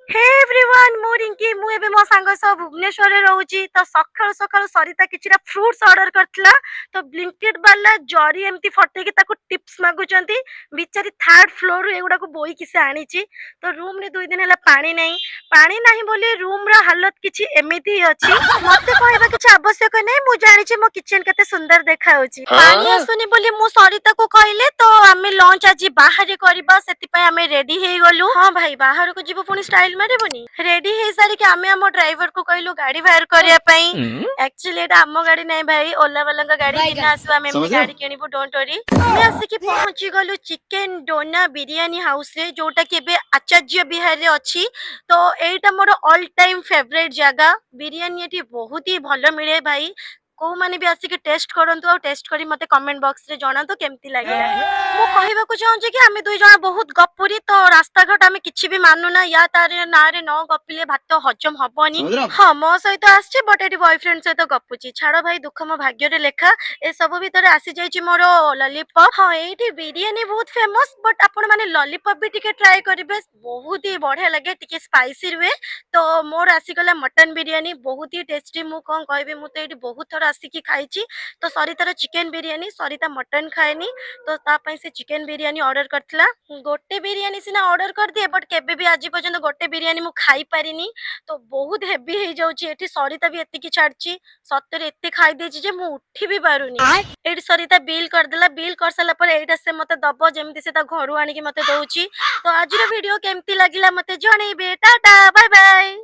Hey everyone मु रिंकी मु एबे मो सांग सब भुवनेश्वर रे रहउची तो सखाल सखाल सरिता किछिरा फ्रूट्स ऑर्डर करथला तो ब्लिंकिट वाला जरी एमती फटे कि ताको टिप्स मागुचंती बिचारी थर्ड फ्लोर रे एगुडा को बोई किसे आनीची तो रूम रे 2 दिन हला पानी नाही बोली रूम रा हालत किछि एमिति ही अछि मते कहबा किछि आवश्यक नै मु जानिछि मो किचन केते सुंदर देखा होची पानी आसुनी बोली मु सरिता को कहले तो आमे लंच आज बाहर करबा सेति पय आमे रेडी हे गलु हां भाई बाहर को जीवो पुनी स्टाइल मारिबनी रेडी हे सारी के आमे हम ड्राइवर को कहलु गाड़ी बाहर करिया पई एक्चुअली एटा हम गाड़ी नै भाई ओला वाला का गाड़ी बिना आसु आमे गाड़ी केनिबो डोंट वरी आमे आसी के पहुंची गलु चिकन डोना बिरयानी हाउस रे जोटा के बे आचार्य बिहार रे अछि तो एटा मोर ऑल टाइम फेवरेट जगह बिरयानी एटी बहुत ही भलो मिले भाई को माने भी आसी के टेस्ट करंतु और टेस्ट करी मते कमेंट बॉक्स रे जणातो केमती लागिला मु कहबा को चाहू जे कि आमे दुई जण बहुत गपुरी तो रास्ता घाट आमे किछि भी मानु ना या तारे ना रे न गपिले भात हजम हबनी हां मो सहित आछे बट एटी बॉयफ्रेंड सहित गपुची छाड़ो भाई दुख मो भाग्य रे लेखा ए सब भीतर आसी जाईची मोर लॉलीपॉप हां एटी बिरयानी बहुत फेमस बट आपण माने लॉलीपॉप भी टिके ट्राई करिवे बहुत ही बढ़िया लगे टिके स्पाइसी रुए तो मोर आसी गला मटन बिरयानी बहुत ही टेस्टी मु कोन कहबे मु तो एटी बहुत थोर आसी की खाइची तो सरितार चिकन बिरयानी सरिता मटन खाएनी तो ता पई से चिकन बिरयानी ऑर्डर करथला गोटे बिरयानी सिना ऑर्डर कर दिए बट केबे भी आज पर्यंत गोटे बिरयानी मु खाई पारिनी तो बहुत हेवी हे जाउची एठी सरिता भी एति की छाडची सत्तरे एति खाई देची जे मु उठी भी पारुनी एठी सरिता बिल कर देला बिल कर साला पर एटा से मते दबो जेमति से ता घरु आनी की मते दउची तो आज वीडियो केमती लागिला मते जणेबे टाटा बाय बाय।